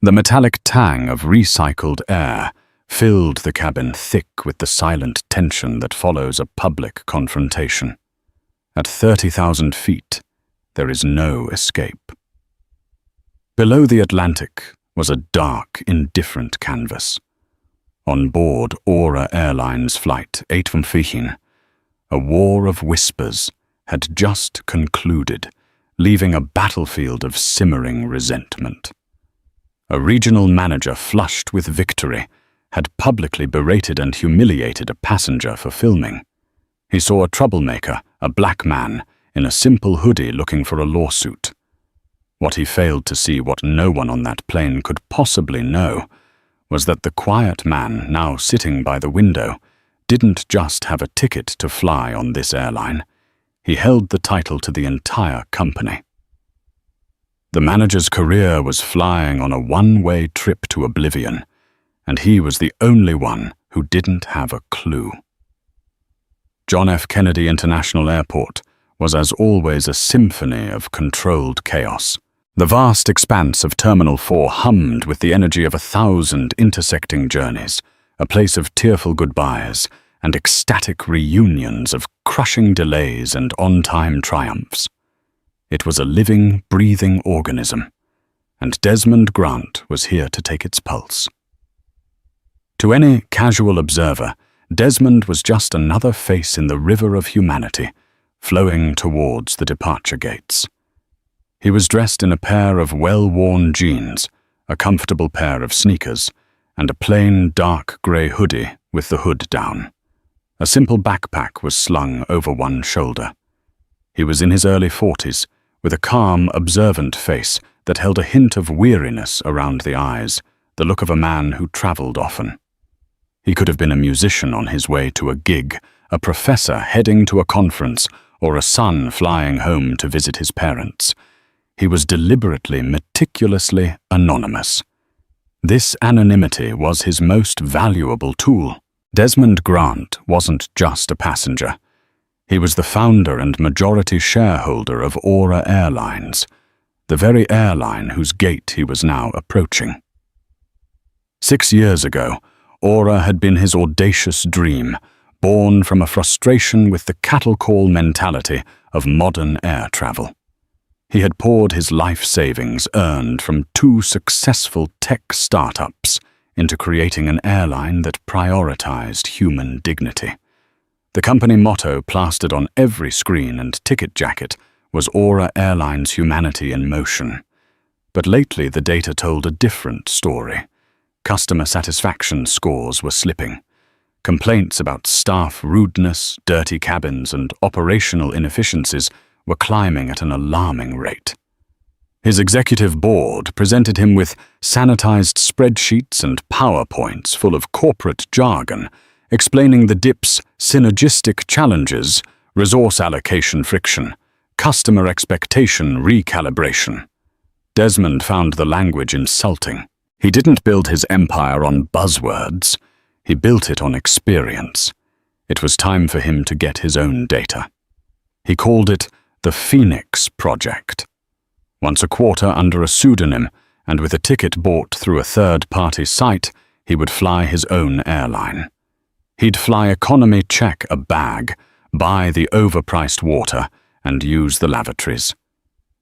The metallic tang of recycled air filled the cabin thick with the silent tension that follows a public confrontation. At 30,000 feet, there is no escape. Below the Atlantic was a dark, indifferent canvas. On board Airline's Flight 855, a war of whispers had just concluded, leaving a battlefield of simmering resentment. A regional manager flushed with victory had publicly berated and humiliated a passenger for filming. He saw a troublemaker, a black man, in a simple hoodie looking for a lawsuit. What he failed to see, what no one on that plane could possibly know, was that the quiet man now sitting by the window didn't just have a ticket to fly on this airline. He held the title to the entire company. The manager's career was flying on a one-way trip to oblivion, and he was the only one who didn't have a clue. John F. Kennedy International Airport was as always a symphony of controlled chaos. The vast expanse of Terminal 4 hummed with the energy of 1,000 intersecting journeys, a place of tearful goodbyes and ecstatic reunions of crushing delays and on-time triumphs. It was a living, breathing organism, and Desmond Grant was here to take its pulse. To any casual observer, Desmond was just another face in the river of humanity, flowing towards the departure gates. He was dressed in a pair of well-worn jeans, a comfortable pair of sneakers, and a plain dark grey hoodie with the hood down. A simple backpack was slung over one shoulder. He was in his early 40s, with a calm, observant face that held a hint of weariness around the eyes, the look of a man who travelled often. He could have been a musician on his way to a gig, a professor heading to a conference, or a son flying home to visit his parents. He was deliberately, meticulously anonymous. This anonymity was his most valuable tool. Desmond Grant wasn't just a passenger. He was the founder and majority shareholder of Airlines, the very airline whose gate he was now approaching. 6 years ago, Aura had been his audacious dream, born from a frustration with the cattle call mentality of modern air travel. He had poured his life savings earned from 2 successful tech startups into creating an airline that prioritized human dignity. The company motto plastered on every screen and ticket jacket was Airline's humanity in motion. But lately the data told a different story. Customer satisfaction scores were slipping. Complaints about staff rudeness, dirty cabins, and operational inefficiencies were climbing at an alarming rate. His executive board presented him with sanitized spreadsheets and PowerPoints full of corporate jargon, explaining the dip's synergistic challenges, resource allocation friction, customer expectation recalibration. Desmond found the language insulting. He didn't build his empire on buzzwords. He built it on experience. It was time for him to get his own data. He called it the Phoenix Project. Once a quarter under a pseudonym, and with a ticket bought through a third-party site, he would fly his own airline. He'd fly economy, check a bag, buy the overpriced water, and use the lavatories.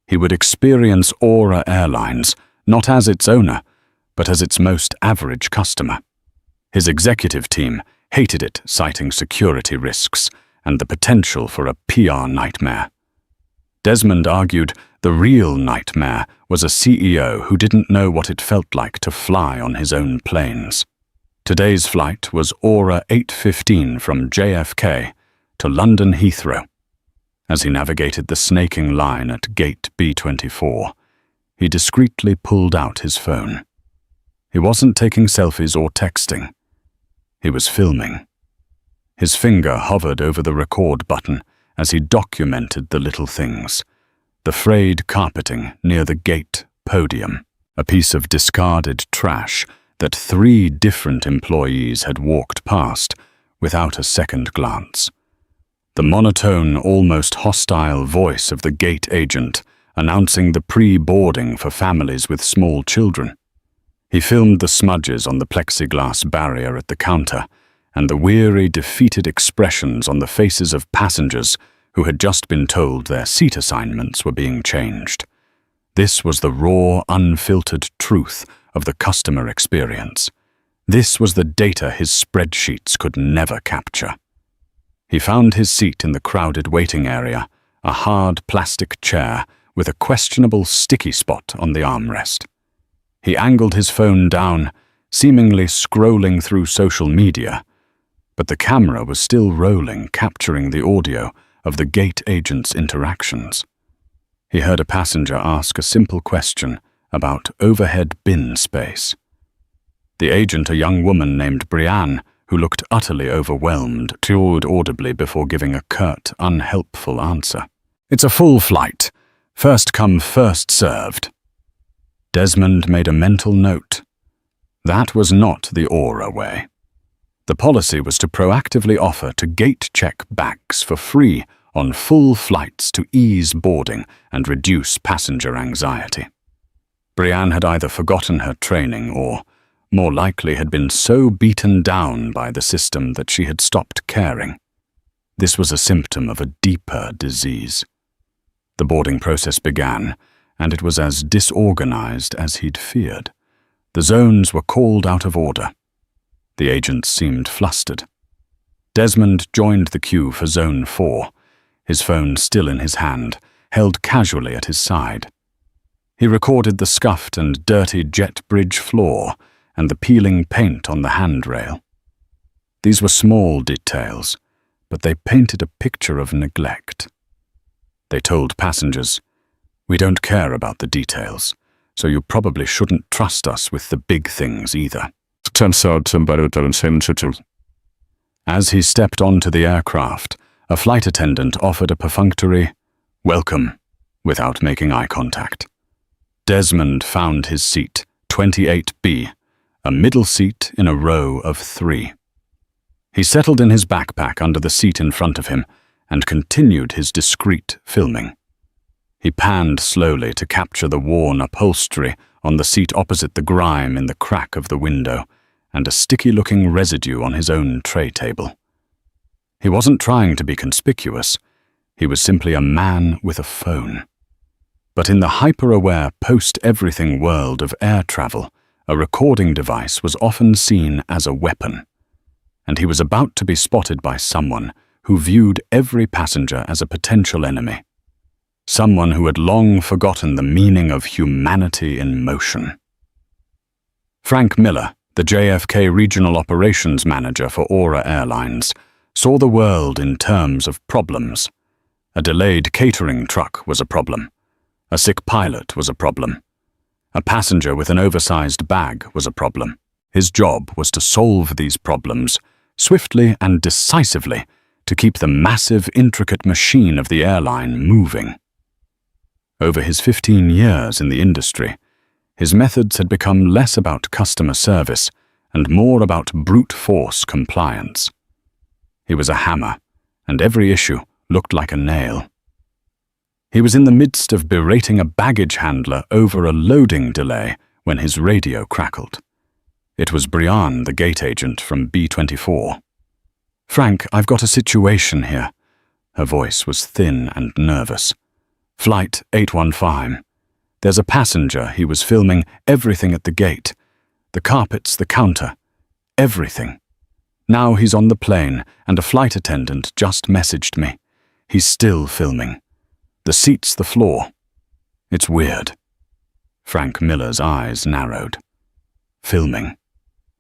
He would experience Airlines, not as its owner, but as its most average customer. His executive team hated it, citing security risks and the potential for a PR nightmare. Desmond argued the real nightmare was a CEO who didn't know what it felt like to fly on his own planes. Today's flight was Aura 815 from JFK to London Heathrow. As he navigated the snaking line at gate B24, he discreetly pulled out his phone. He wasn't taking selfies or texting. He was filming. His finger hovered over the record button as he documented the little things. The frayed carpeting near the gate podium, a piece of discarded trash that 3 different employees had walked past without a second glance. The monotone, almost hostile voice of the gate agent announcing the pre-boarding for families with small children. He filmed the smudges on the plexiglass barrier at the counter and the weary, defeated expressions on the faces of passengers who had just been told their seat assignments were being changed. This was the raw, unfiltered truth of the customer experience. This was the data his spreadsheets could never capture. He found his seat in the crowded waiting area, a hard plastic chair with a questionable sticky spot on the armrest. He angled his phone down, seemingly scrolling through social media, but the camera was still rolling, capturing the audio of the gate agent's interactions. He heard a passenger ask a simple question about overhead bin space. The agent, a young woman named Brianne, who looked utterly overwhelmed, chewed audibly before giving a curt, unhelpful answer. "It's a full flight. First come, first served." Desmond made a mental note. That was not the Aura way. The policy was to proactively offer to gate-check bags for free on full flights to ease boarding and reduce passenger anxiety. Brianne had either forgotten her training or, more likely, had been so beaten down by the system that she had stopped caring. This was a symptom of a deeper disease. The boarding process began, and it was as disorganized as he'd feared. The zones were called out of order. The agents seemed flustered. Desmond joined the queue for Zone 4, his phone still in his hand, held casually at his side. He recorded the scuffed and dirty jet bridge floor and the peeling paint on the handrail. These were small details, but they painted a picture of neglect. They told passengers, "We don't care about the details, so you probably shouldn't trust us with the big things either." As he stepped onto the aircraft, a flight attendant offered a perfunctory "welcome" without making eye contact. Desmond found his seat, 28B, a middle seat in a row of 3. He settled in his backpack under the seat in front of him and continued his discreet filming. He panned slowly to capture the worn upholstery on the seat opposite the grime in the crack of the window and a sticky-looking residue on his own tray table. He wasn't trying to be conspicuous. He was simply a man with a phone. But in the hyper-aware post-everything world of air travel, a recording device was often seen as a weapon. And he was about to be spotted by someone who viewed every passenger as a potential enemy. Someone who had long forgotten the meaning of humanity in motion. Frank Miller, the JFK Regional Operations Manager for Aura Airlines, saw the world in terms of problems. A delayed catering truck was a problem. A sick pilot was a problem. A passenger with an oversized bag was a problem. His job was to solve these problems swiftly and decisively to keep the massive, intricate machine of the airline moving. Over his 15 years in the industry, his methods had become less about customer service and more about brute force compliance. He was a hammer, and every issue looked like a nail. He was in the midst of berating a baggage handler over a loading delay when his radio crackled. It was Brianne, the gate agent from B-24. "Frank, I've got a situation here." Her voice was thin and nervous. "Flight 815. There's a passenger. He was filming everything at the gate. The carpets, the counter, everything. Now he's on the plane, and a flight attendant just messaged me. He's still filming. The seat's the floor. It's weird." Frank Miller's eyes narrowed. Filming.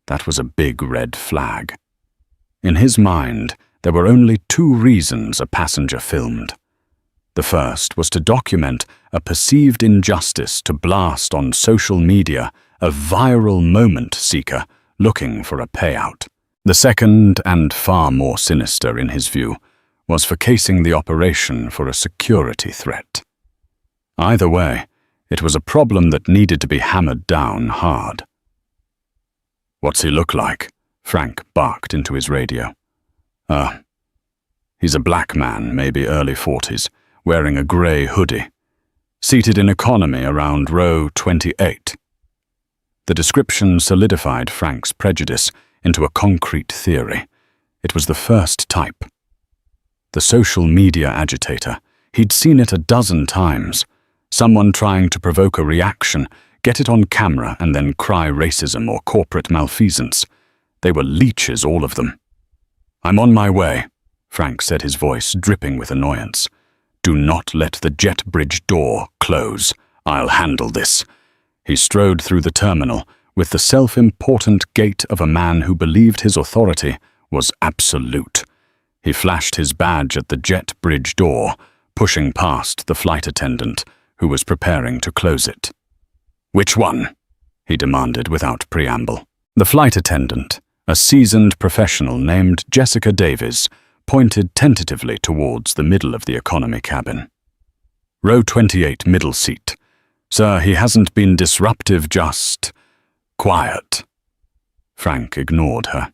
That was a big red flag. In his mind, there were only 2 reasons a passenger filmed. The first was to document a perceived injustice, to blast on social media a viral moment seeker looking for a payout. The second, and far more sinister in his view, was for casing the operation for a security threat. Either way, it was a problem that needed to be hammered down hard. "What's he look like?" Frank barked into his radio. He's a black man, maybe early 40s, wearing a grey hoodie, seated in economy around row 28. The description solidified Frank's prejudice into a concrete theory. It was the first type. The social media agitator. He'd seen it a dozen times. Someone trying to provoke a reaction, get it on camera, and then cry racism or corporate malfeasance. They were leeches, all of them. "I'm on my way," Frank said, his voice dripping with annoyance. "Do not let the jet bridge door close. I'll handle this." He strode through the terminal with the self-important gait of a man who believed his authority was absolute. He flashed his badge at the jet bridge door, pushing past the flight attendant, who was preparing to close it. "Which one?" he demanded without preamble. The flight attendant, a seasoned professional named Jessica Davies, pointed tentatively towards the middle of the economy cabin. "Row 28, middle seat. Sir, he hasn't been disruptive, just quiet." Frank ignored her.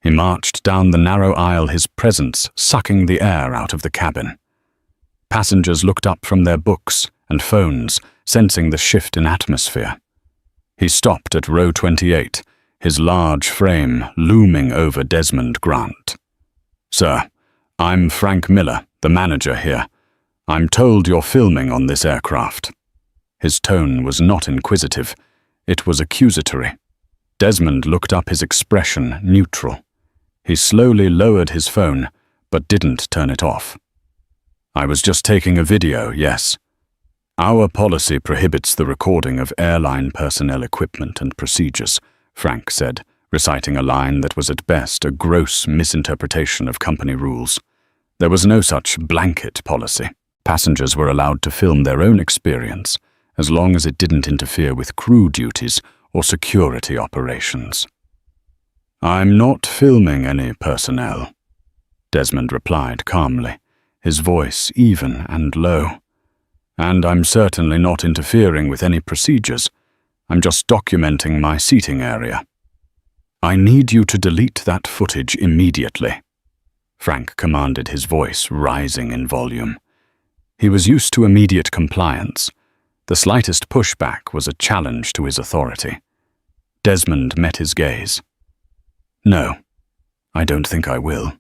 He marched down the narrow aisle, his presence sucking the air out of the cabin. Passengers looked up from their books and phones, sensing the shift in atmosphere. He stopped at row 28, his large frame looming over Desmond Grant. "Sir, I'm Frank Miller, the manager here. I'm told you're filming on this aircraft." His tone was not inquisitive. It was accusatory. Desmond looked up, his expression neutral. He slowly lowered his phone, but didn't turn it off. "I was just taking a video, yes. Our policy prohibits the recording of airline personnel equipment and procedures," Frank said, reciting a line that was at best a gross misinterpretation of company rules. There was no such blanket policy. Passengers were allowed to film their own experience, as long as it didn't interfere with crew duties or security operations. "I'm not filming any personnel," Desmond replied calmly, his voice even and low. "And I'm certainly not interfering with any procedures. I'm just documenting my seating area." "I need you to delete that footage immediately," Frank commanded, his voice rising in volume. He was used to immediate compliance. The slightest pushback was a challenge to his authority. Desmond met his gaze. "No, I don't think I will."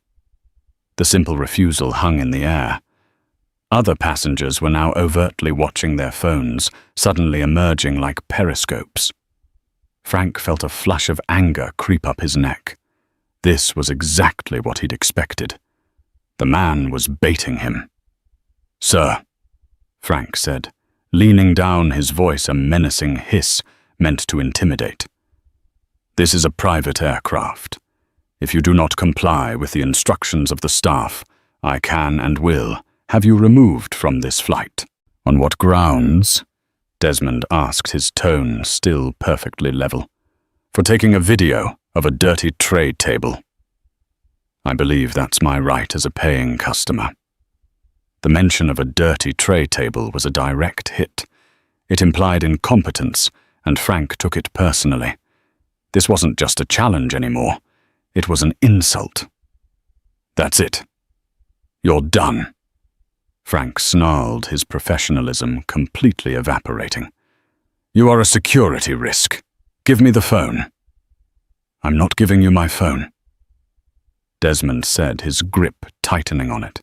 The simple refusal hung in the air. Other passengers were now overtly watching their phones, suddenly emerging like periscopes. Frank felt a flush of anger creep up his neck. This was exactly what he'd expected. The man was baiting him. "Sir," Frank said, leaning down, his voice a menacing hiss meant to intimidate. "This is a private aircraft. If you do not comply with the instructions of the staff, I can and will have you removed from this flight." "On what grounds?" Desmond asked, his tone still perfectly level. "For taking a video of a dirty tray table." "I believe that's my right as a paying customer." The mention of a dirty tray table was a direct hit. It implied incompetence, and Frank took it personally. This wasn't just a challenge anymore. It was an insult. "That's it. You're done." Frank snarled, his professionalism completely evaporating. "You are a security risk. Give me the phone." "I'm not giving you my phone," Desmond said, his grip tightening on it.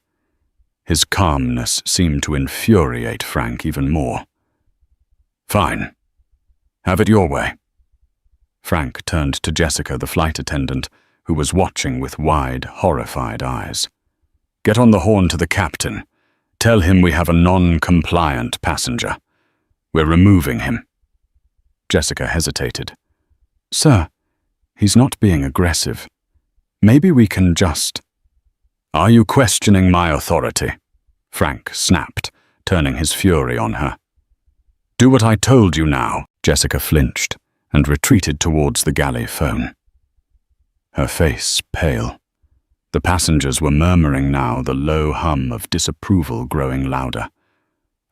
His calmness seemed to infuriate Frank even more. "Fine. Have it your way." Frank turned to Jessica, the flight attendant, who was watching with wide, horrified eyes. "Get on the horn to the captain. Tell him we have a non-compliant passenger. We're removing him." Jessica hesitated. "Sir, he's not being aggressive. Maybe we can just—" "Are you questioning my authority?" Frank snapped, turning his fury on her. "Do what I told you now." Jessica flinched and retreated towards the galley phone. Her face pale. The passengers were murmuring now, the low hum of disapproval growing louder.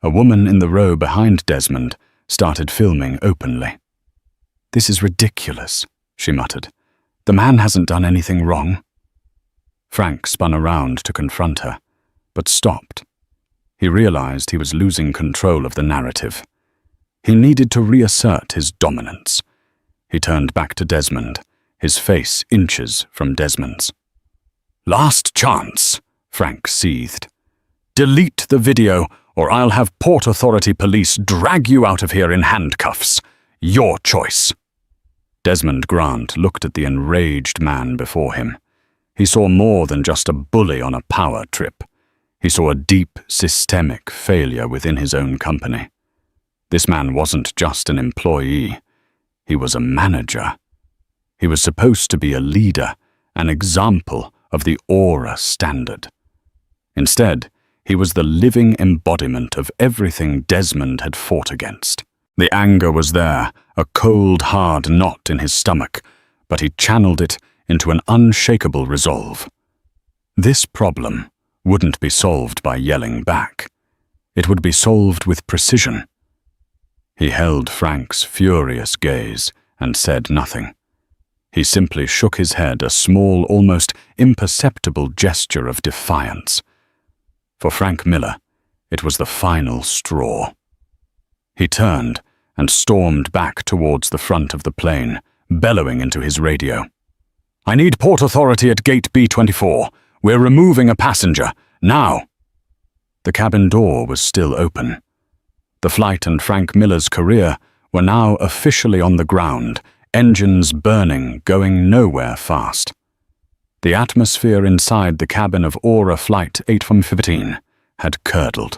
A woman in the row behind Desmond started filming openly. "This is ridiculous," she muttered. "The man hasn't done anything wrong." Frank spun around to confront her, but stopped. He realized he was losing control of the narrative. He needed to reassert his dominance. He turned back to Desmond, his face inches from Desmond's. "Last chance," Frank seethed. "Delete the video, or I'll have Port Authority police drag you out of here in handcuffs. Your choice." Desmond Grant looked at the enraged man before him. He saw more than just a bully on a power trip. He saw a deep, systemic failure within his own company. This man wasn't just an employee. He was a manager. He was supposed to be a leader, an example of the Aura standard. Instead, he was the living embodiment of everything Desmond had fought against. The anger was there, a cold, hard knot in his stomach, but he channeled it into an unshakable resolve. This problem wouldn't be solved by yelling back. It would be solved with precision. He held Frank's furious gaze and said nothing. He simply shook his head, a small, almost imperceptible gesture of defiance. For Frank Miller, it was the final straw. He turned and stormed back towards the front of the plane, bellowing into his radio. "I need Port Authority at Gate B24. We're removing a passenger, now." The cabin door was still open. The flight and Frank Miller's career were now officially on the ground, engines burning, going nowhere fast. The atmosphere inside the cabin of Aura Flight 815 had curdled.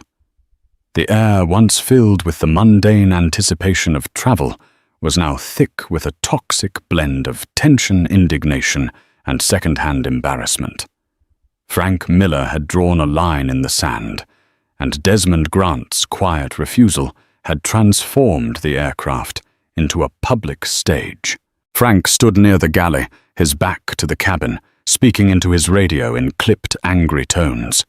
The air, once filled with the mundane anticipation of travel, was now thick with a toxic blend of tension, indignation, and second-hand embarrassment. Frank Miller had drawn a line in the sand, and Desmond Grant's quiet refusal had transformed the aircraft into a public stage. Frank stood near the galley, his back to the cabin, speaking into his radio in clipped, angry tones.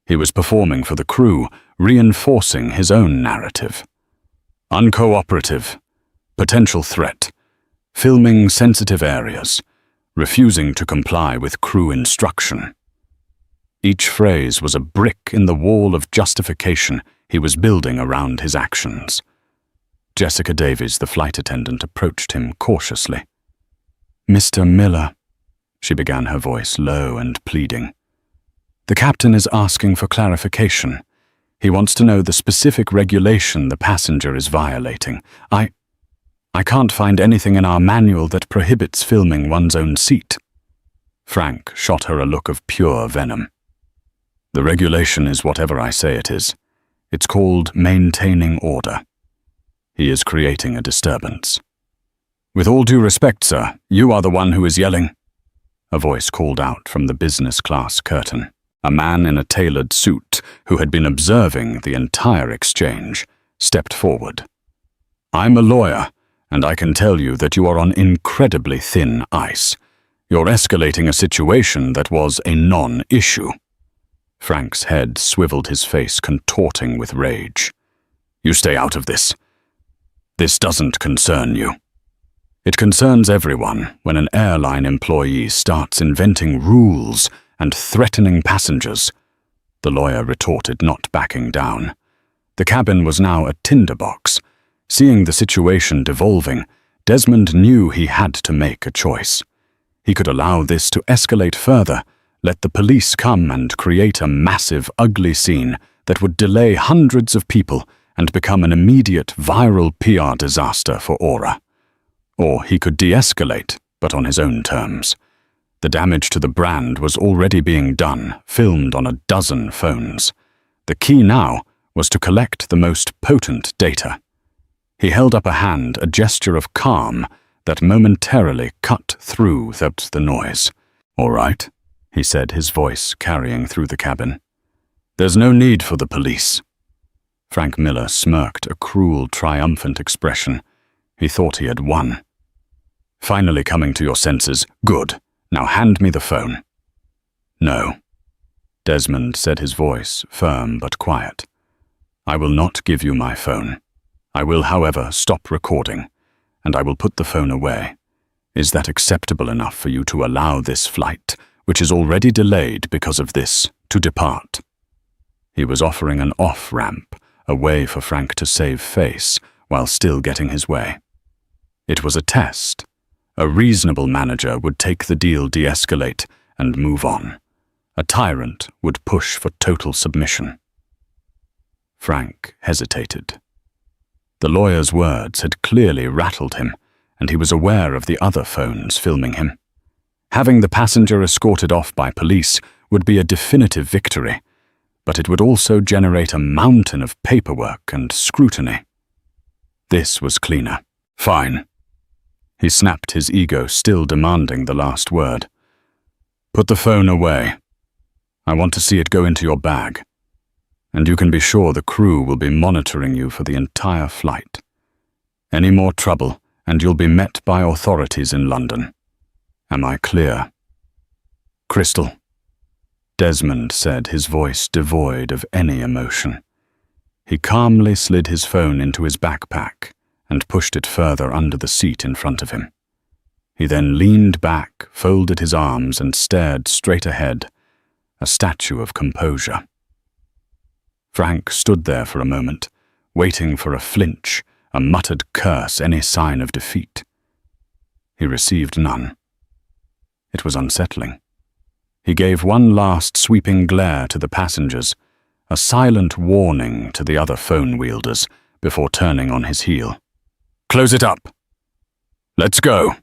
He was performing for the crew, reinforcing his own narrative. Uncooperative, potential threat, filming sensitive areas, refusing to comply with crew instruction. Each phrase was a brick in the wall of justification he was building around his actions. Jessica Davies, the flight attendant, approached him cautiously. "Mr. Miller," she began, her voice low and pleading. "The captain is asking for clarification. He wants to know the specific regulation the passenger is violating. I can't find anything in our manual that prohibits filming one's own seat." Frank shot her a look of pure venom. "The regulation is whatever I say it is. It's called maintaining order. He is creating a disturbance." "With all due respect, sir, you are the one who is yelling," a voice called out from the business class curtain. A man in a tailored suit, who had been observing the entire exchange, stepped forward. "I'm a lawyer, and I can tell you that you are on incredibly thin ice. You're escalating a situation that was a non-issue." Frank's head swiveled, his face contorting with rage. "You stay out of this. This doesn't concern you." "It concerns everyone when an airline employee starts inventing rules and threatening passengers," the lawyer retorted, not backing down. The cabin was now a tinderbox. Seeing the situation devolving, Desmond knew he had to make a choice. He could allow this to escalate further, let the police come and create a massive, ugly scene that would delay hundreds of people and become an immediate viral PR disaster for Aura. Or he could de-escalate, but on his own terms. The damage to the brand was already being done, filmed on a dozen phones. The key now was to collect the most potent data. He held up a hand, a gesture of calm that momentarily cut through the noise. "All right," he said, his voice carrying through the cabin. "There's no need for the police." Frank Miller smirked, a cruel, triumphant expression. He thought he had won. "Finally coming to your senses. Good. Now hand me the phone." "No," Desmond said, his voice firm but quiet. "I will not give you my phone. I will, however, stop recording, and I will put the phone away. Is that acceptable enough for you to allow this flight, which is already delayed because of this, to depart?" He was offering an off-ramp, a way for Frank to save face while still getting his way. It was a test. A reasonable manager would take the deal, de-escalate, and move on. A tyrant would push for total submission. Frank hesitated. The lawyer's words had clearly rattled him, and he was aware of the other phones filming him. Having the passenger escorted off by police would be a definitive victory, but it would also generate a mountain of paperwork and scrutiny. This was cleaner. Fine. He snapped, his ego still demanding the last word. Put the phone away. I want to see it go into your bag. And you can be sure the crew will be monitoring you for the entire flight. Any more trouble, and you'll be met by authorities in London. Am I clear? Crystal, Desmond said, his voice devoid of any emotion. He calmly slid his phone into his backpack and pushed it further under the seat in front of him. He then leaned back, folded his arms, and stared straight ahead, a statue of composure. Frank stood there for a moment, waiting for a flinch, a muttered curse, any sign of defeat. He received none. It was unsettling. He gave one last sweeping glare to the passengers, a silent warning to the other phone wielders, before turning on his heel. Close it up. Let's go,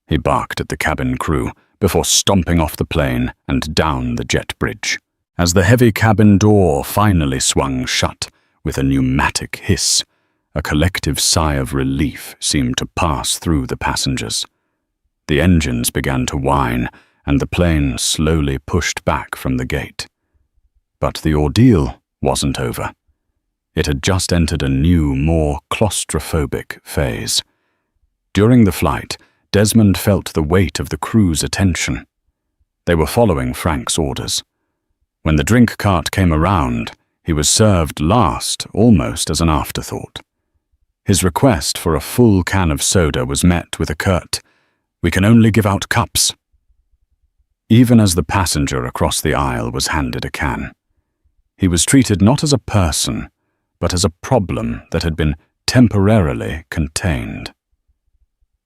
he barked at the cabin crew, before stomping off the plane and down the jet bridge. As the heavy cabin door finally swung shut with a pneumatic hiss, a collective sigh of relief seemed to pass through the passengers. The engines began to whine, and the plane slowly pushed back from the gate. But the ordeal wasn't over. It had just entered a new, more claustrophobic phase. During the flight, Desmond felt the weight of the crew's attention. They were following Frank's orders. When the drink cart came around, he was served last, almost as an afterthought. His request for a full can of soda was met with a curt, "We can only give out cups." Even as the passenger across the aisle was handed a can, he was treated not as a person, but as a problem that had been temporarily contained.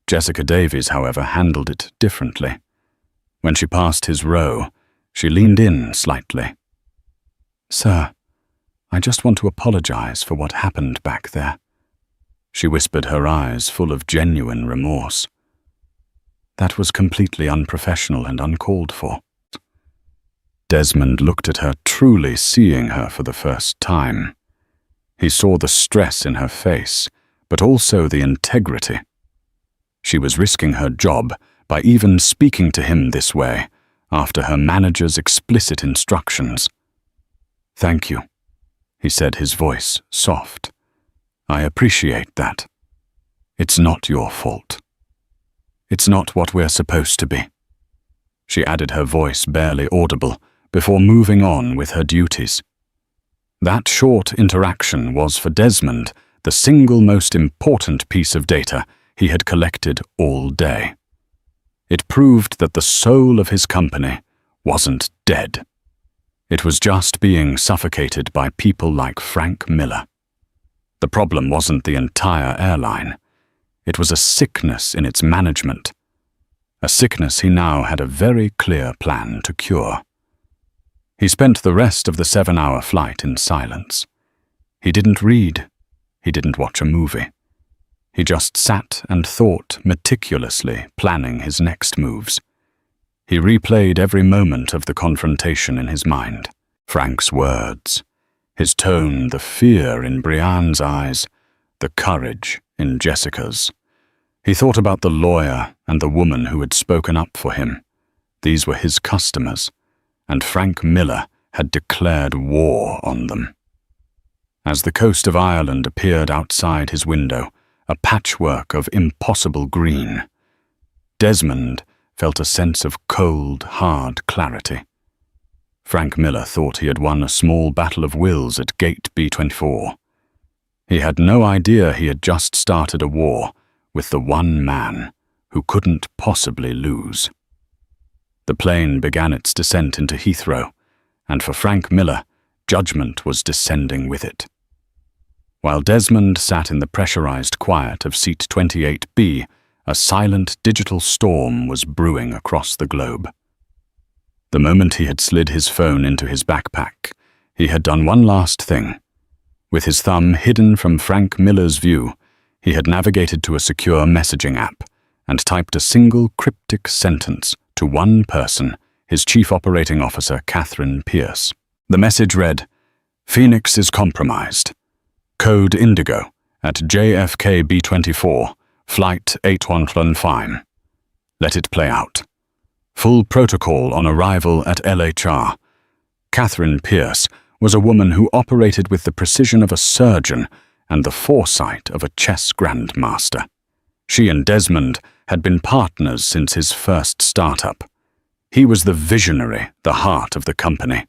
Jessica Davies, however, handled it differently. When she passed his row, she leaned in slightly. "Sir, I just want to apologize for what happened back there," she whispered, her eyes full of genuine remorse. "That was completely unprofessional and uncalled for." Desmond looked at her, truly seeing her for the first time. He saw the stress in her face, but also the integrity. She was risking her job by even speaking to him this way, after her manager's explicit instructions. "Thank you," he said, his voice soft. "I appreciate that. It's not your fault. It's not what we're supposed to be." She added, her voice barely audible, before moving on with her duties. That short interaction was for Desmond the single most important piece of data he had collected all day. It proved that the soul of his company wasn't dead. It was just being suffocated by people like Frank Miller. The problem wasn't the entire airline. It was a sickness in its management. A sickness he now had a very clear plan to cure. He spent the rest of the 7-hour flight in silence. He didn't read. He didn't watch a movie. He just sat and thought meticulously, planning his next moves. He replayed every moment of the confrontation in his mind. Frank's words, his tone, the fear in Brianne's eyes, the courage in Jessica's. He thought about the lawyer and the woman who had spoken up for him. These were his customers, and Frank Miller had declared war on them. As the coast of Ireland appeared outside his window, a patchwork of impossible green, Desmond felt a sense of cold, hard clarity. Frank Miller thought he had won a small battle of wills at Gate B24. He had no idea he had just started a war with the one man who couldn't possibly lose. The plane began its descent into Heathrow, and for Frank Miller, judgment was descending with it. While Desmond sat in the pressurized quiet of seat 28B, a silent digital storm was brewing across the globe. The moment he had slid his phone into his backpack, he had done one last thing. With his thumb hidden from Frank Miller's view, he had navigated to a secure messaging app and typed a single cryptic sentence to one person, his Chief Operating Officer, Catherine Pierce. The message read, "Phoenix is compromised. Code Indigo at JFK B-24, Flight 8115. Let it play out. Full protocol on arrival at LHR." Catherine Pierce was a woman who operated with the precision of a surgeon and the foresight of a chess grandmaster. She and Desmond had been partners since his first startup. He was the visionary, the heart of the company.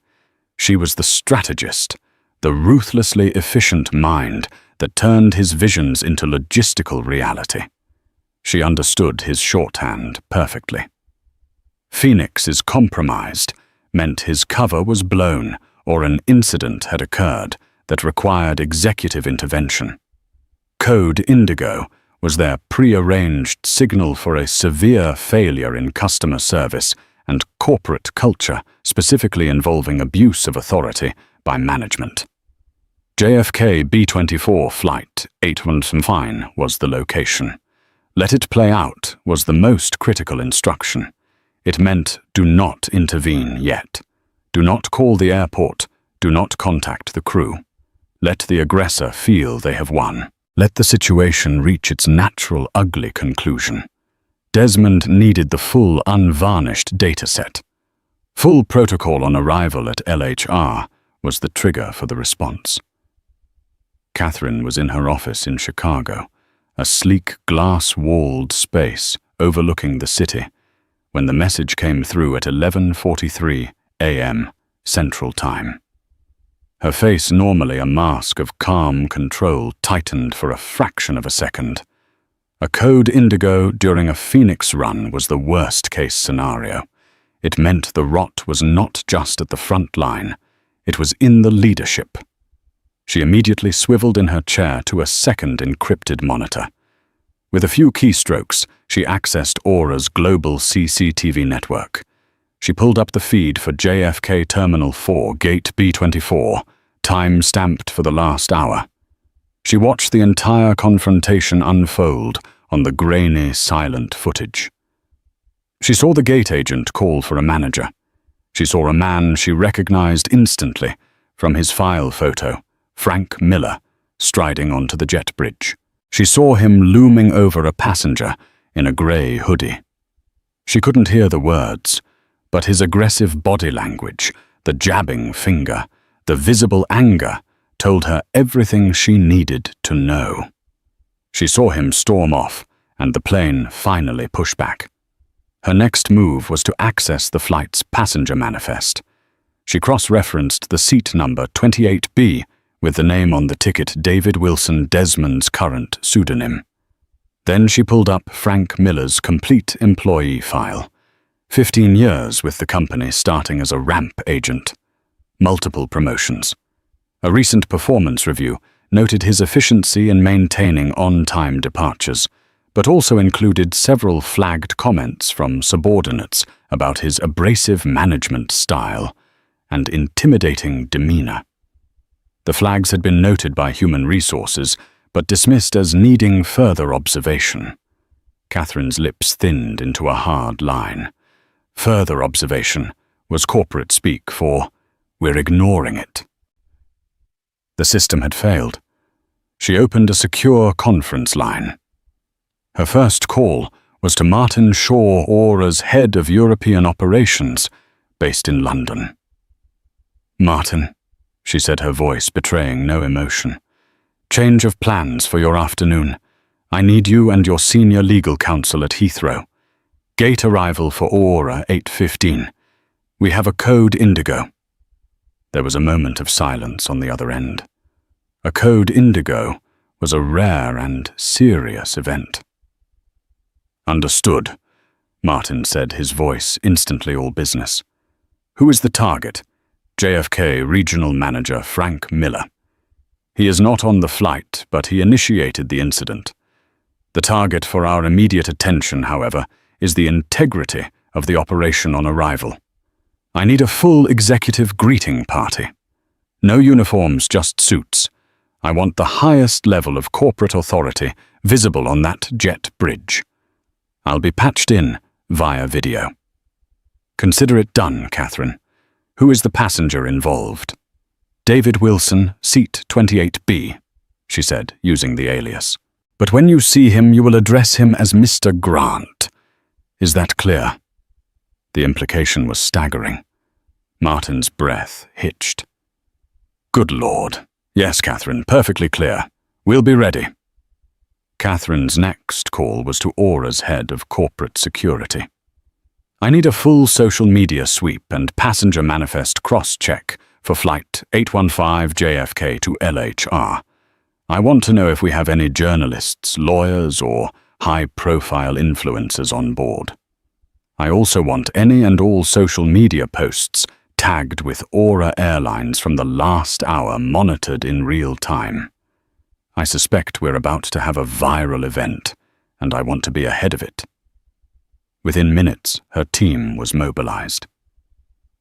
She was the strategist, the ruthlessly efficient mind that turned his visions into logistical reality. She understood his shorthand perfectly. "Phoenix is compromised" meant his cover was blown or an incident had occurred that required executive intervention. Code Indigo was their pre-arranged signal for a severe failure in customer service and corporate culture, specifically involving abuse of authority by management. JFK B-24 Flight 8115 was the location. Let it play out was the most critical instruction. It meant do not intervene yet. Do not call the airport. Do not contact the crew. Let the aggressor feel they have won. Let the situation reach its natural, ugly conclusion. Desmond needed the full, unvarnished dataset. Full protocol on arrival at LHR was the trigger for the response. Catherine was in her office in Chicago, a sleek, glass-walled space overlooking the city, when the message came through at 11:43 a.m. Central Time. Her face, normally a mask of calm control, tightened for a fraction of a second. A Code Indigo during a Phoenix run was the worst-case scenario. It meant the rot was not just at the front line, it was in the leadership. She immediately swiveled in her chair to a second encrypted monitor. With a few keystrokes, she accessed Aura's global CCTV network. She pulled up the feed for JFK Terminal 4, Gate B-24, time stamped for the last hour. She watched the entire confrontation unfold on the grainy, silent footage. She saw the gate agent call for a manager. She saw a man she recognized instantly from his file photo, Frank Miller, striding onto the jet bridge. She saw him looming over a passenger in a grey hoodie. She couldn't hear the words, but his aggressive body language, the jabbing finger, the visible anger, told her everything she needed to know. She saw him storm off, and the plane finally push back. Her next move was to access the flight's passenger manifest. She cross-referenced the seat number 28B with the name on the ticket David Wilson, Desmond's current pseudonym. Then she pulled up Frank Miller's complete employee file. 15 years with the company, starting as a ramp agent. Multiple promotions. A recent performance review noted his efficiency in maintaining on-time departures, but also included several flagged comments from subordinates about his abrasive management style and intimidating demeanor. The flags had been noted by human resources, but dismissed as needing further observation. Catherine's lips thinned into a hard line. Further observation was corporate speak for, "We're ignoring it." The system had failed. She opened a secure conference line. Her first call was to Martin Shaw, Aura's head of European operations, based in London. "Martin," she said, her voice betraying no emotion. "Change of plans for your afternoon. I need you and your senior legal counsel at Heathrow. Gate arrival for Aura 8:15. We have a Code Indigo." There was a moment of silence on the other end. A Code Indigo was a rare and serious event. "Understood," Martin said, his voice instantly all business. "Who is the target?" "JFK Regional Manager Frank Miller. He is not on the flight, but he initiated the incident. The target for our immediate attention, however, is the integrity of the operation on arrival. I need a full executive greeting party. No uniforms, just suits. I want the highest level of corporate authority visible on that jet bridge. I'll be patched in via video. Consider it done, Catherine. Who is the passenger involved? David Wilson, seat 28B, she said, using the alias. But when you see him, you will address him as Mr. Grant. Is that clear? The implication was staggering. Martin's breath hitched. Good Lord. Yes, Catherine, perfectly clear. We'll be ready. Catherine's next call was to Aura's head of corporate security. I need a full social media sweep and passenger manifest cross-check for flight 815 JFK to LHR. I want to know if we have any journalists, lawyers, or high-profile influencers on board. I also want any and all social media posts tagged with Aura Airlines from the last hour monitored in real time. I suspect we're about to have a viral event, and I want to be ahead of it. Within minutes, her team was mobilized.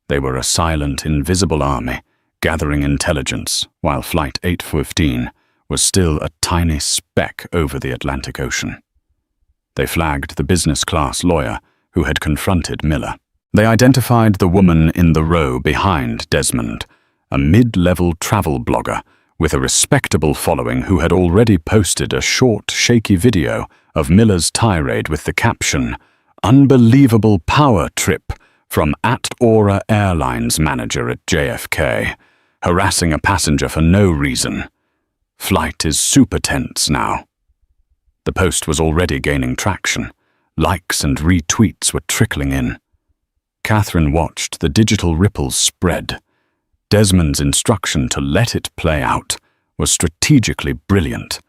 They were a silent, invisible army, gathering intelligence, while Flight 815 was still a tiny speck over the Atlantic Ocean. They flagged the business-class lawyer who had confronted Miller. They identified the woman in the row behind Desmond, a mid-level travel blogger with a respectable following who had already posted a short, shaky video of Miller's tirade with the caption, "Unbelievable power trip from @Aura Airlines manager at JFK, harassing a passenger for no reason. Flight is super tense now." The post was already gaining traction. Likes and retweets were trickling in. Catherine watched the digital ripples spread. Desmond's instruction to let it play out was strategically brilliant.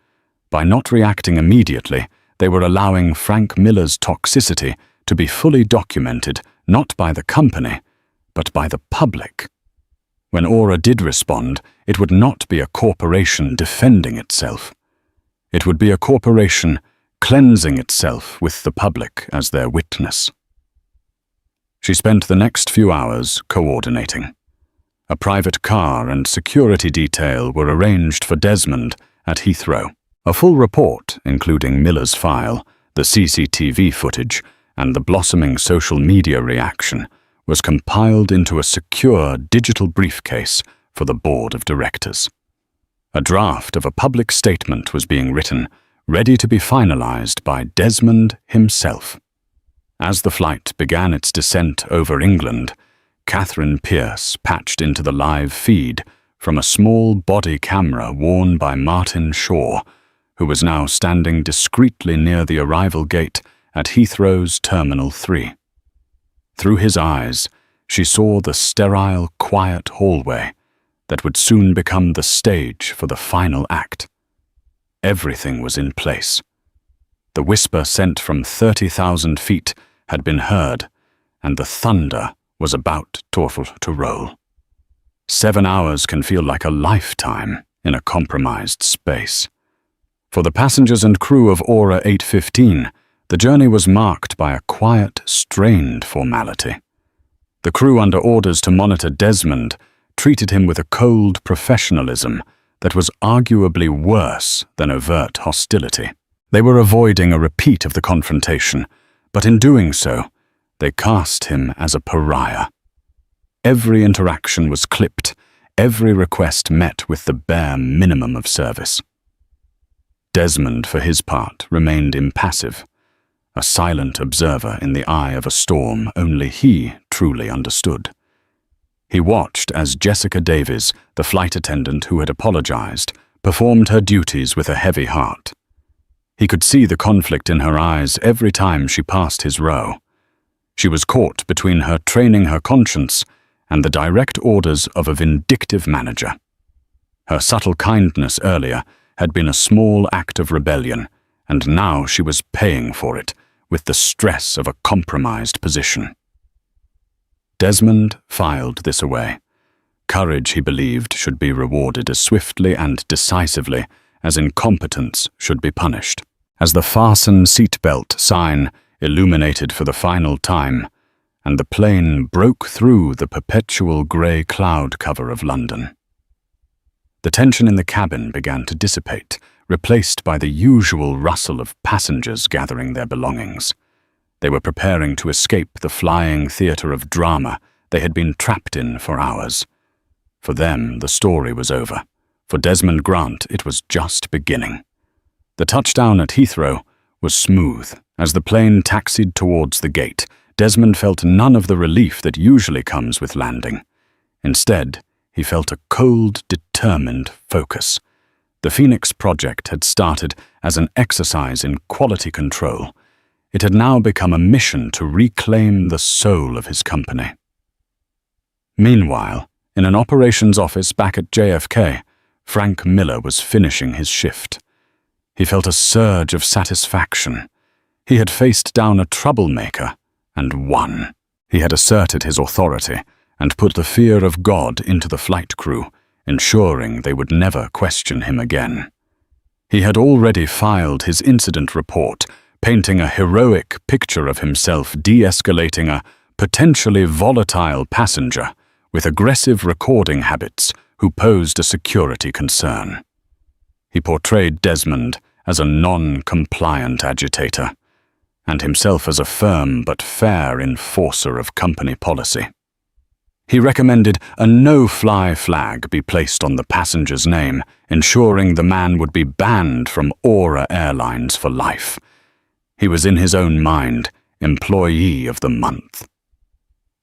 By not reacting immediately, they were allowing Frank Miller's toxicity to be fully documented, not by the company, but by the public. When Aura did respond, it would not be a corporation defending itself. It would be a corporation cleansing itself with the public as their witness. She spent the next few hours coordinating. A private car and security detail were arranged for Desmond at Heathrow. A full report, including Miller's file, the CCTV footage, and the blossoming social media reaction, was compiled into a secure digital briefcase for the board of directors. A draft of a public statement was being written, ready to be finalized by Desmond himself. As the flight began its descent over England, Catherine Pierce patched into the live feed from a small body camera worn by Martin Shaw, who was now standing discreetly near the arrival gate at Heathrow's Terminal 3. Through his eyes, she saw the sterile, quiet hallway that would soon become the stage for the final act. Everything was in place. The whisper sent from 30,000 feet had been heard, and the thunder was about to roll. 7 hours can feel like a lifetime in a compromised space. For the passengers and crew of Aura 815, the journey was marked by a quiet, strained formality. The crew, under orders to monitor Desmond, treated him with a cold professionalism that was arguably worse than overt hostility. They were avoiding a repeat of the confrontation, but in doing so, they cast him as a pariah. Every interaction was clipped, every request met with the bare minimum of service. Desmond, for his part, remained impassive, a silent observer in the eye of a storm only he truly understood. He watched as Jessica Davies, the flight attendant who had apologized, performed her duties with a heavy heart. He could see the conflict in her eyes every time she passed his row. She was caught between her training her conscience and the direct orders of a vindictive manager. Her subtle kindness earlier had been a small act of rebellion, and now she was paying for it with the stress of a compromised position. Desmond filed this away. Courage, he believed, should be rewarded as swiftly and decisively as incompetence should be punished. as the "Fasten Seatbelt" sign illuminated for the final time, and the plane broke through the perpetual grey cloud cover of London. The tension in the cabin began to dissipate, replaced by the usual rustle of passengers gathering their belongings. They were preparing to escape the flying theatre of drama they had been trapped in for hours. For them, the story was over. For Desmond Grant, it was just beginning. The touchdown at Heathrow was smooth. As the plane taxied towards the gate, Desmond felt none of the relief that usually comes with landing. Instead, he felt a cold, determined focus. The Phoenix Project had started as an exercise in quality control. It had now become a mission to reclaim the soul of his company. Meanwhile, in an operations office back at JFK, Frank Miller was finishing his shift. He felt a surge of satisfaction. He had faced down a troublemaker and won. He had asserted his authority and put the fear of God into the flight crew, ensuring they would never question him again. He had already filed his incident report, painting a heroic picture of himself de-escalating a potentially volatile passenger with aggressive recording habits who posed a security concern. He portrayed Desmond as a non-compliant agitator, and himself as a firm but fair enforcer of company policy. He recommended a no-fly flag be placed on the passenger's name, ensuring the man would be banned from Aura Airlines for life. He was in his own mind Employee of the Month.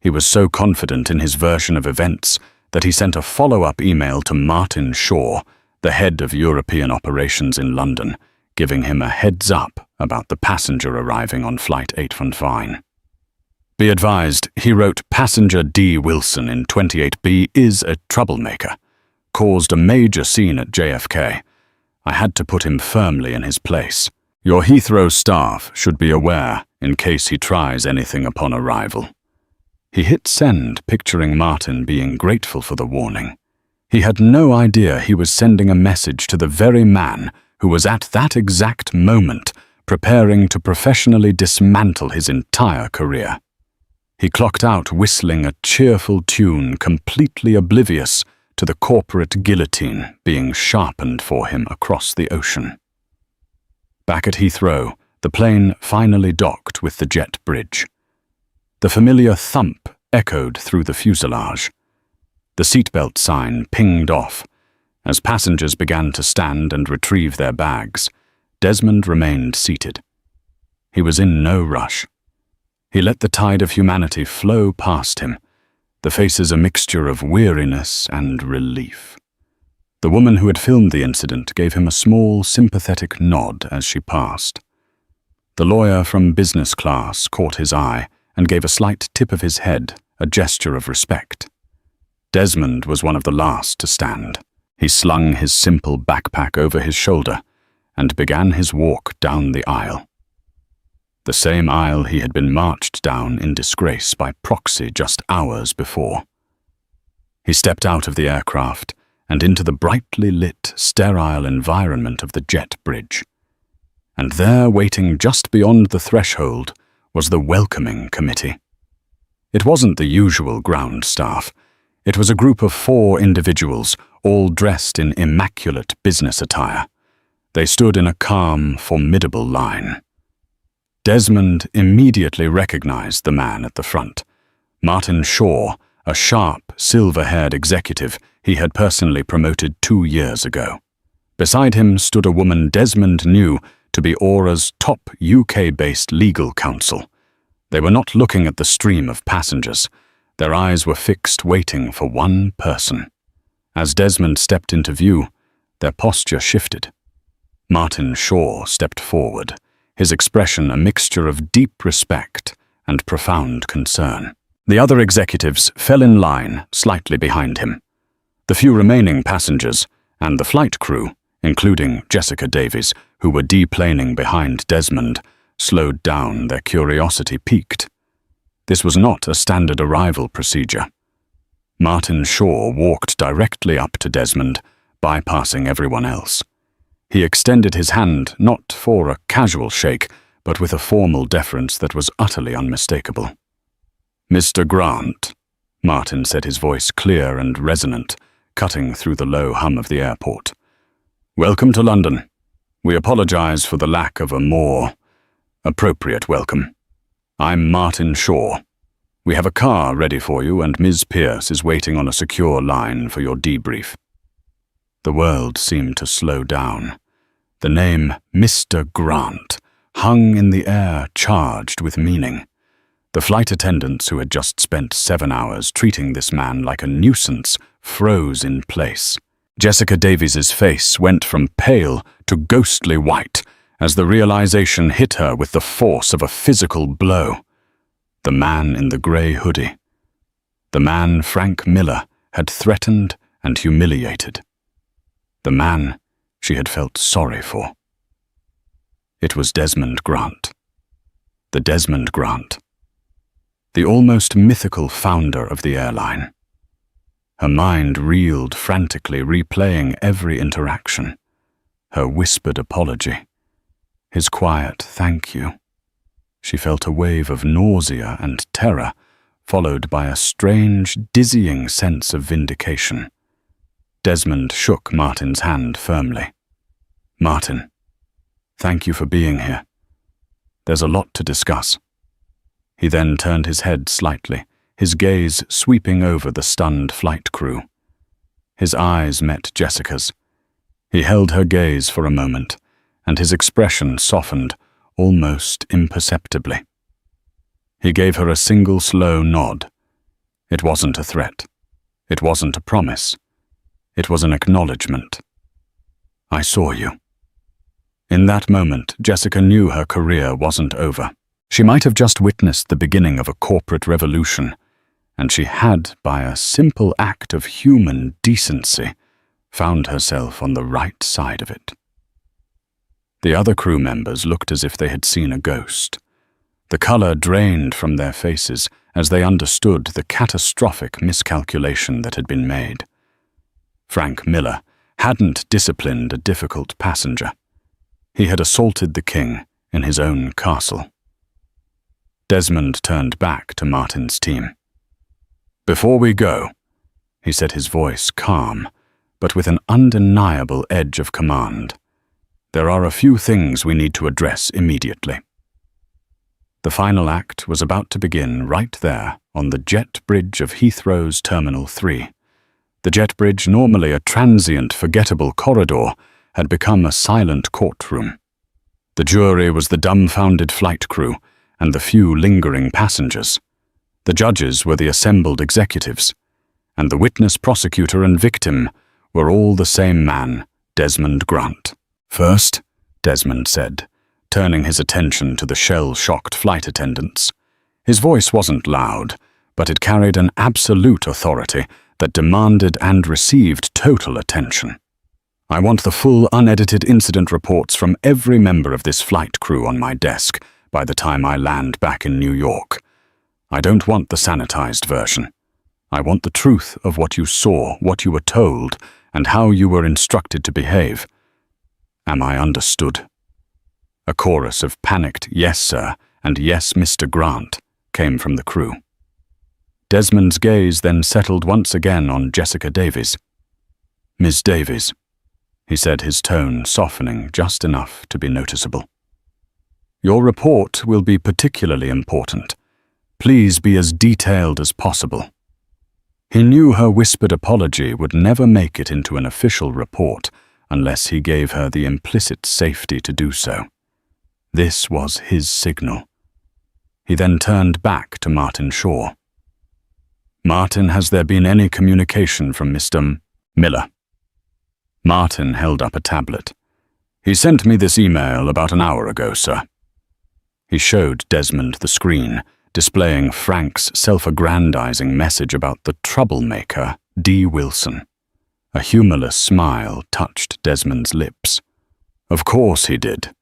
He was so confident in his version of events that he sent a follow-up email to Martin Shaw, the head of European operations in London, giving him a heads-up about the passenger arriving on Flight 815. Be advised, he wrote, passenger D. Wilson in 28B is a troublemaker. Caused a major scene at JFK. I had to put him firmly in his place. Your Heathrow staff should be aware in case he tries anything upon arrival. He hit send, picturing Martin being grateful for the warning. He had no idea he was sending a message to the very man who was at that exact moment preparing to professionally dismantle his entire career. He clocked out whistling a cheerful tune, completely oblivious to the corporate guillotine being sharpened for him across the ocean. Back at Heathrow, the plane finally docked with the jet bridge. The familiar thump echoed through the fuselage. The seatbelt sign pinged off. As passengers began to stand and retrieve their bags, Desmond remained seated. He was in no rush. He let the tide of humanity flow past him, the faces a mixture of weariness and relief. The woman who had filmed the incident gave him a small, sympathetic nod as she passed. The lawyer from business class caught his eye and gave a slight tip of his head, a gesture of respect. Desmond was one of the last to stand. He slung his simple backpack over his shoulder and began his walk down the aisle. The same aisle he had been marched down in disgrace by proxy just hours before. He stepped out of the aircraft and into the brightly lit, sterile environment of the jet bridge. And there, waiting just beyond the threshold, was the welcoming committee. It wasn't the usual ground staff. It was a group of 4 individuals, all dressed in immaculate business attire. They stood in a calm, formidable line. Desmond immediately recognized the man at the front. Martin Shaw, a sharp, silver-haired executive he had personally promoted 2 years ago. Beside him stood a woman Desmond knew to be Aura's top UK-based legal counsel. They were not looking at the stream of passengers. Their eyes were fixed, waiting for one person. As Desmond stepped into view, their posture shifted. Martin Shaw stepped forward, his expression a mixture of deep respect and profound concern. The other executives fell in line slightly behind him. The few remaining passengers and the flight crew, including Jessica Davies, who were deplaning behind Desmond, slowed down, their curiosity piqued. This was not a standard arrival procedure. Martin Shaw walked directly up to Desmond, bypassing everyone else. He extended his hand not for a casual shake, but with a formal deference that was utterly unmistakable. "Mr. Grant," Martin said, his voice clear and resonant, cutting through the low hum of the airport. "Welcome to London. We apologize for the lack of a more appropriate welcome. I'm Martin Shaw. We have a car ready for you, and Ms. Pierce is waiting on a secure line for your debrief." The world seemed to slow down. The name Mr. Grant hung in the air, charged with meaning. The flight attendants who had just spent 7 hours treating this man like a nuisance froze in place. Jessica Davies's face went from pale to ghostly white as the realization hit her with the force of a physical blow. The man in the grey hoodie. The man Frank Miller had threatened and humiliated. The man she had felt sorry for. It was Desmond Grant. The Desmond Grant. The almost mythical founder of the airline. Her mind reeled frantically, replaying every interaction. Her whispered apology. His quiet thank you. She felt a wave of nausea and terror, followed by a strange, dizzying sense of vindication. Desmond shook Martin's hand firmly. "Martin, thank you for being here. There's a lot to discuss." He then turned his head slightly, his gaze sweeping over the stunned flight crew. His eyes met Jessica's. He held her gaze for a moment, and his expression softened, almost imperceptibly. He gave her a single slow nod. It wasn't a threat. It wasn't a promise. It was an acknowledgement. "I saw you." In that moment, Jessica knew her career wasn't over. She might have just witnessed the beginning of a corporate revolution, and she had, by a simple act of human decency, found herself on the right side of it. The other crew members looked as if they had seen a ghost. The color drained from their faces as they understood the catastrophic miscalculation that had been made. Frank Miller hadn't disciplined a difficult passenger. He had assaulted the king in his own castle. Desmond turned back to Martin's team. "Before we go," he said, his voice calm, but with an undeniable edge of command, "there are a few things we need to address immediately." The final act was about to begin right there on the jet bridge of Heathrow's Terminal 3. The jet bridge, normally a transient, forgettable corridor, had become a silent courtroom. The jury was the dumbfounded flight crew and the few lingering passengers. The judges were the assembled executives, and the witness, prosecutor, and victim were all the same man, Desmond Grant. "First," Desmond said, turning his attention to the shell-shocked flight attendants. His voice wasn't loud, but it carried an absolute authority that demanded and received total attention. "I want the full, unedited incident reports from every member of this flight crew on my desk by the time I land back in New York. I don't want the sanitized version. I want the truth of what you saw, what you were told, and how you were instructed to behave. Am I understood?" A chorus of panicked "Yes, sir," and "Yes, Mr. Grant" came from the crew. Desmond's gaze then settled once again on Jessica Davies. "Ms. Davies," he said, his tone softening just enough to be noticeable. "Your report will be particularly important. Please be as detailed as possible." He knew her whispered apology would never make it into an official report unless he gave her the implicit safety to do so. This was his signal. He then turned back to Martin Shaw. "Martin, has there been any communication from Mr. Miller?" Martin held up a tablet. "He sent me this email about an hour ago, sir." He showed Desmond the screen, displaying Frank's self-aggrandizing message about the troublemaker, D. Wilson. A humorless smile touched Desmond's lips. "Of course he did.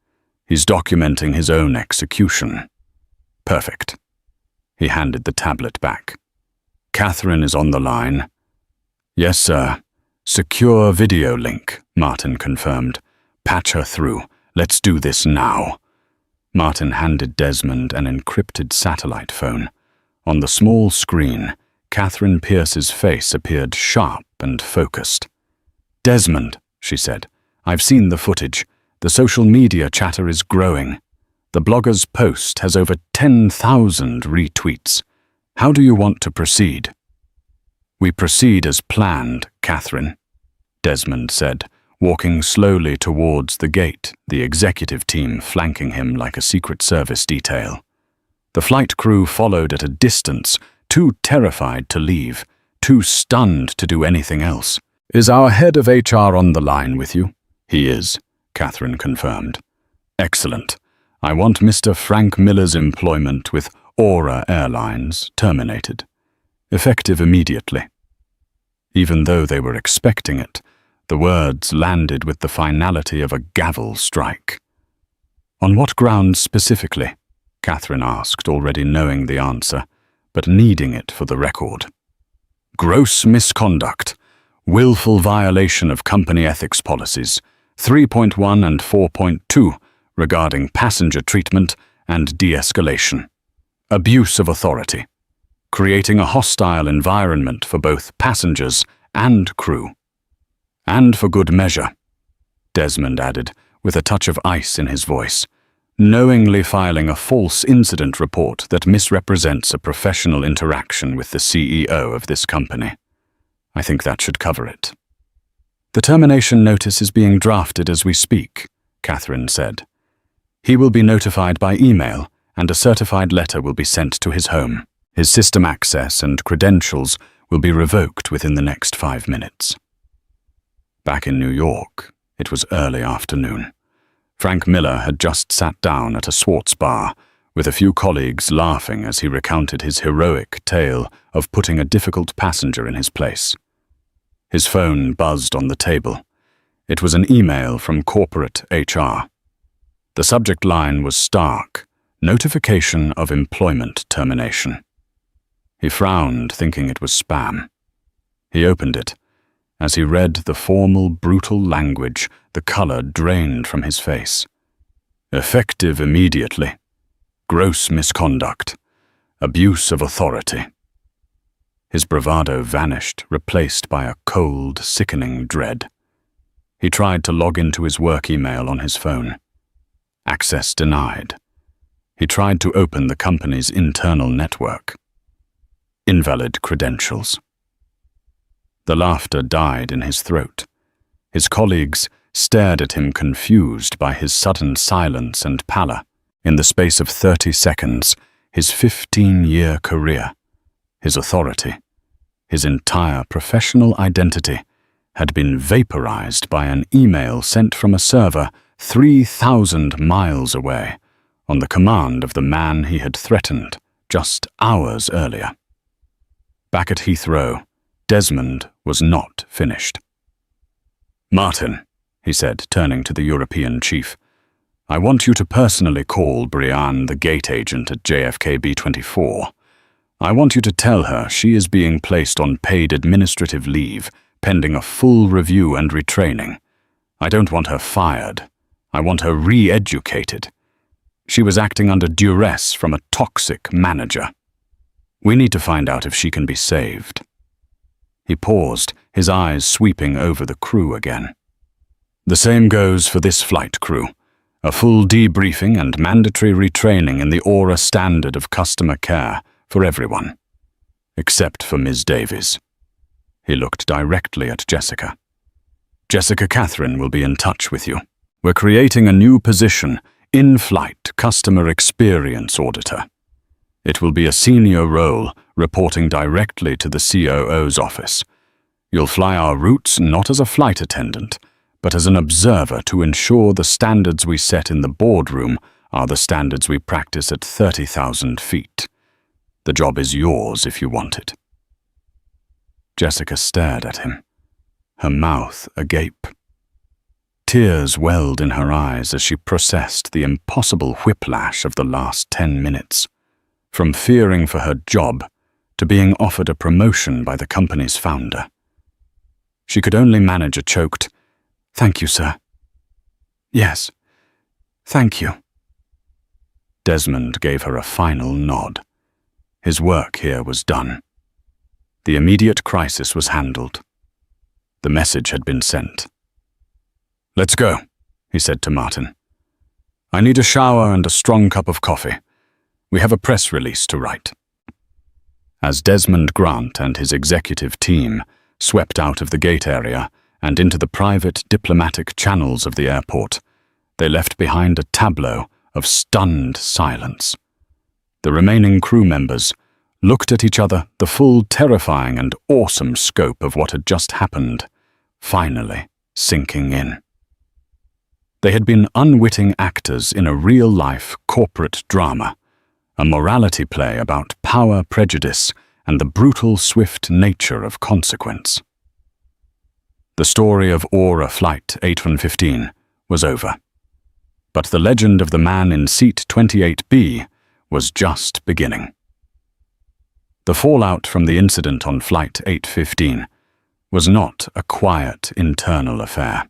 He's documenting his own execution." "Perfect." He handed the tablet back. "Catherine is on the line." "Yes, sir. Secure video link," Martin confirmed. Patch her through. Let's do this now." Martin handed Desmond an encrypted satellite phone. On the small screen, Catherine Pierce's face appeared sharp and focused. "Desmond," she said, "I've seen the footage. The social media chatter is growing. The blogger's post has over 10,000 retweets. How do you want to proceed?" "We proceed as planned, Catherine," Desmond said, walking slowly towards the gate, the executive team flanking him like a Secret Service detail. The flight crew followed at a distance, too terrified to leave, too stunned to do anything else. "Is our head of HR on the line with you?" "He is," Catherine confirmed. "Excellent. I want Mr. Frank Miller's employment with Aura Airlines terminated, effective immediately." Even though they were expecting it, the words landed with the finality of a gavel strike. "On what grounds specifically?" Catherine asked, already knowing the answer, but needing it for the record. "Gross misconduct, willful violation of company ethics policies, 3.1 and 4.2 regarding passenger treatment and de-escalation, abuse of authority, creating a hostile environment for both passengers and crew. And for good measure," Desmond added, with a touch of ice in his voice, "knowingly filing a false incident report that misrepresents a professional interaction with the CEO of this company. I think that should cover it." "The termination notice is being drafted as we speak," Catherine said. "He will be notified by email, and a certified letter will be sent to his home. His system access and credentials will be revoked within the next 5 minutes." Back in New York, it was early afternoon. Frank Miller had just sat down at a Swartz bar, with a few colleagues laughing as he recounted his heroic tale of putting a difficult passenger in his place. His phone buzzed on the table. It was an email from corporate HR. The subject line was stark: "Notification of employment termination." He frowned, thinking it was spam. He opened it. As he read the formal, brutal language, the color drained from his face. "Effective immediately. Gross misconduct. Abuse of authority." His bravado vanished, replaced by a cold, sickening dread. He tried to log into his work email on his phone. Access denied. He tried to open the company's internal network. Invalid credentials. The laughter died in his throat. His colleagues stared at him, confused by his sudden silence and pallor. In the space of 30 seconds, his 15-year career, his authority, his entire professional identity had been vaporized by an email sent from a server 3,000 miles away, on the command of the man he had threatened just hours earlier. Back at Heathrow, Desmond was not finished. "Martin," he said, turning to the European chief, "I want you to personally call Brianne, the gate agent at JFK B-24. I want you to tell her she is being placed on paid administrative leave, pending a full review and retraining. I don't want her fired. I want her re-educated. She was acting under duress from a toxic manager. We need to find out if she can be saved." He paused, his eyes sweeping over the crew again. "The same goes for this flight crew. A full debriefing and mandatory retraining in the Aura standard of customer care for everyone, except for Ms. Davies." He looked directly at Jessica. "Jessica Catherine will be in touch with you. We're creating a new position, in-flight customer experience auditor. It will be a senior role, reporting directly to the COO's office. You'll fly our routes not as a flight attendant, but as an observer to ensure the standards we set in the boardroom are the standards we practice at 30,000 feet. The job is yours if you want it." Jessica stared at him, her mouth agape. Tears welled in her eyes as she processed the impossible whiplash of the last 10 minutes. From fearing for her job to being offered a promotion by the company's founder. She could only manage a choked, "Thank you, sir." Yes, thank you. Desmond gave her a final nod. His work here was done. The immediate crisis was handled. The message had been sent. "Let's go," he said to Martin. "I need a shower and a strong cup of coffee. We have a press release to write." As Desmond Grant and his executive team swept out of the gate area and into the private diplomatic channels of the airport, they left behind a tableau of stunned silence. The remaining crew members looked at each other, the full terrifying and awesome scope of what had just happened finally sinking in. They had been unwitting actors in a real-life corporate drama, a morality play about power, prejudice, and the brutal, swift nature of consequence. The story of Aura Flight 8115 was over, but the legend of the man in seat 28B was just beginning. The fallout from the incident on Flight 815 was not a quiet internal affair.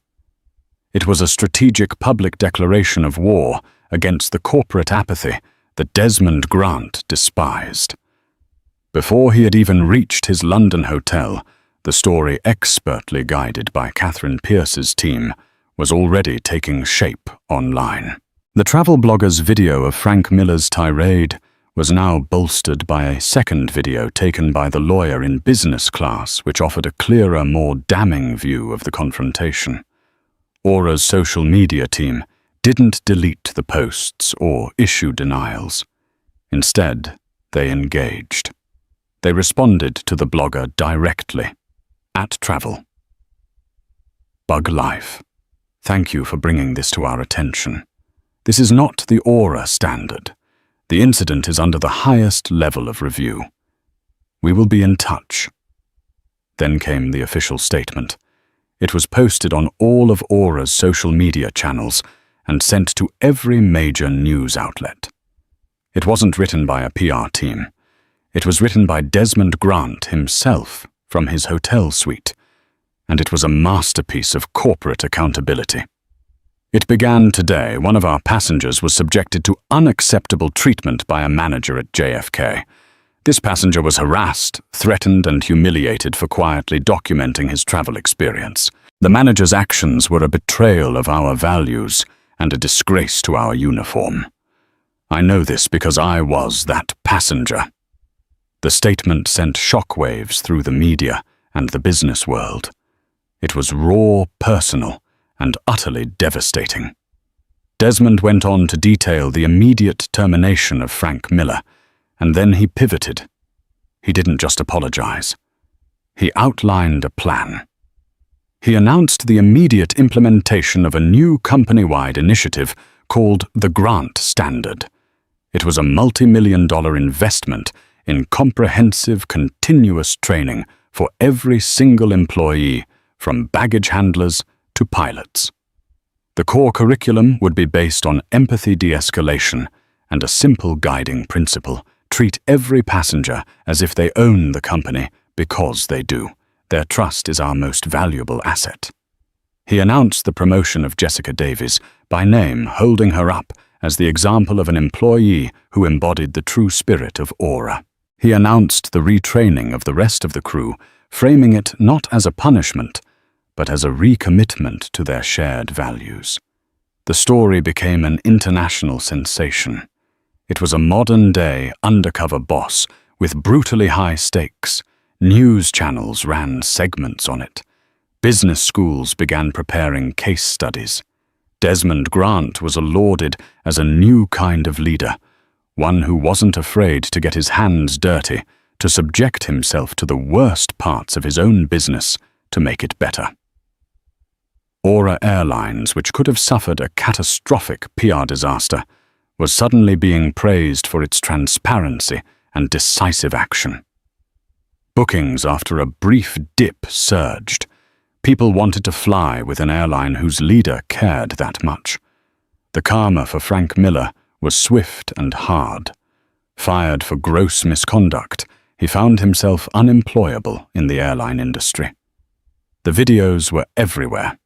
It was a strategic public declaration of war against the corporate apathy that Desmond Grant despised. Before he had even reached his London hotel, the story, expertly guided by Catherine Pierce's team, was already taking shape online. The travel blogger's video of Frank Miller's tirade was now bolstered by a second video taken by the lawyer in business class, which offered a clearer, more damning view of the confrontation. Aura's social media team didn't delete the posts or issue denials. Instead, they engaged. They responded to the blogger directly. @Travel. Bug Life. Thank you for bringing this to our attention. This is not the Aura standard. The incident is under the highest level of review. We will be in touch. Then came the official statement. It was posted on all of Aura's social media channels and sent to every major news outlet. It wasn't written by a PR team. It was written by Desmond Grant himself from his hotel suite, and it was a masterpiece of corporate accountability. It began today. One of our passengers was subjected to unacceptable treatment by a manager at JFK. This passenger was harassed, threatened, and humiliated for quietly documenting his travel experience. The manager's actions were a betrayal of our values and a disgrace to our uniform. I know this because I was that passenger. The statement sent shockwaves through the media and the business world. It was raw, personal, and utterly devastating. Desmond went on to detail the immediate termination of Frank Miller, and then he pivoted. He didn't just apologize. He outlined a plan. He announced the immediate implementation of a new company-wide initiative called the Grant Standard. It was a multi-million-dollar investment in comprehensive, continuous training for every single employee, from baggage handlers to pilots. The core curriculum would be based on empathy de-escalation and a simple guiding principle: treat every passenger as if they own the company, because they do. Their trust is our most valuable asset. He announced the promotion of Jessica Davies by name, holding her up as the example of an employee who embodied the true spirit of Aura. He announced the retraining of the rest of the crew, framing it not as a punishment, but as a recommitment to their shared values. The story became an international sensation. It was a modern-day undercover boss with brutally high stakes. News channels ran segments on it. Business schools began preparing case studies. Desmond Grant was lauded as a new kind of leader, one who wasn't afraid to get his hands dirty, to subject himself to the worst parts of his own business to make it better. Aura Airlines, which could have suffered a catastrophic PR disaster, was suddenly being praised for its transparency and decisive action. Bookings after a brief dip surged. People wanted to fly with an airline whose leader cared that much. The karma for Frank Miller was swift and hard. Fired for gross misconduct, he found himself unemployable in the airline industry. The videos were everywhere.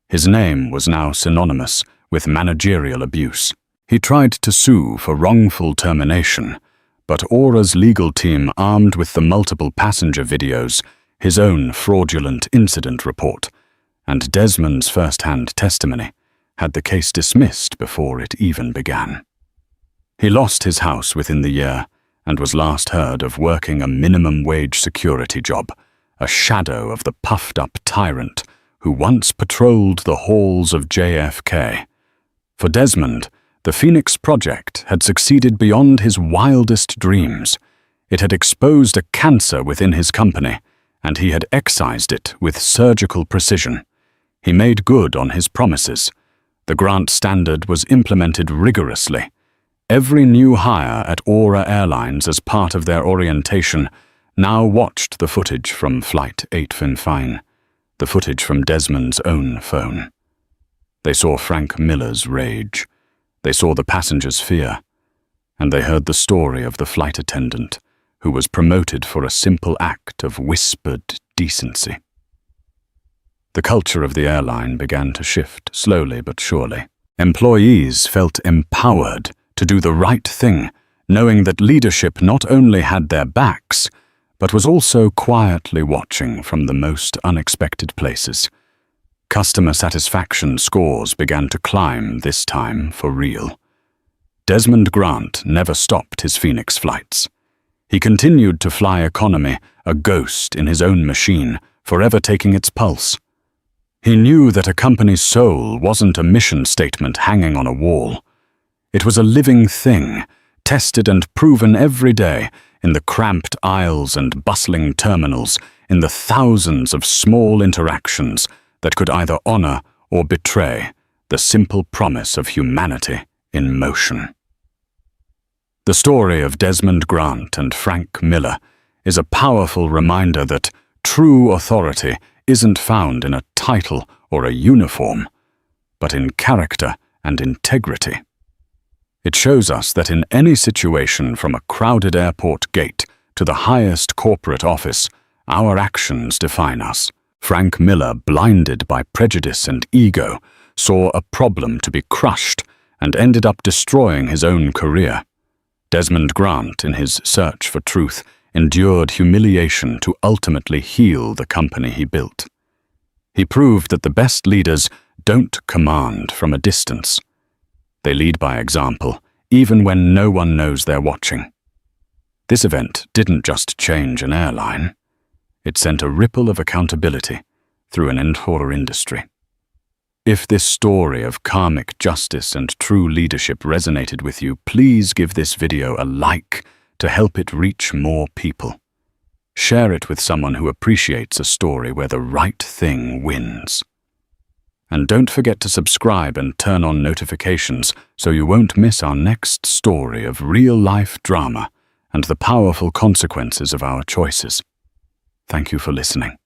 His name was now synonymous with managerial abuse. He tried to sue for wrongful termination, but Aura's legal team, armed with the multiple passenger videos, his own fraudulent incident report, and Desmond's first-hand testimony, had the case dismissed before it even began. He lost his house within the year and was last heard of working a minimum-wage security job, a shadow of the puffed-up tyrant who once patrolled the halls of JFK. For Desmond, the Phoenix Project had succeeded beyond his wildest dreams. It had exposed a cancer within his company, and he had excised it with surgical precision. He made good on his promises. The grant standard was implemented rigorously. Every new hire at Aura Airlines as part of their orientation now watched the footage from Flight 855, the footage from Desmond's own phone. They saw Frank Miller's rage. They saw the passengers' fear. And they heard the story of the flight attendant who was promoted for a simple act of whispered decency. The culture of the airline began to shift slowly but surely. Employees felt empowered to do the right thing, knowing that leadership not only had their backs, but was also quietly watching from the most unexpected places. Customer satisfaction scores began to climb this time for real. Desmond Grant never stopped his Phoenix flights. He continued to fly economy, a ghost in his own machine, forever taking its pulse. He knew that a company's soul wasn't a mission statement hanging on a wall. It was a living thing, tested and proven every day in the cramped aisles and bustling terminals, in the thousands of small interactions that could either honor or betray the simple promise of humanity in motion. The story of Desmond Grant and Frank Miller is a powerful reminder that true authority isn't found in a title or a uniform, but in character and integrity. It shows us that in any situation, from a crowded airport gate to the highest corporate office, our actions define us. Frank Miller, blinded by prejudice and ego, saw a problem to be crushed and ended up destroying his own career. Desmond Grant, in his search for truth, endured humiliation to ultimately heal the company he built. He proved that the best leaders don't command from a distance. They lead by example, even when no one knows they're watching. This event didn't just change an airline. It sent a ripple of accountability through an entire industry. If this story of karmic justice and true leadership resonated with you, please give this video a like to help it reach more people. Share it with someone who appreciates a story where the right thing wins. And don't forget to subscribe and turn on notifications so you won't miss our next story of real-life drama and the powerful consequences of our choices. Thank you for listening.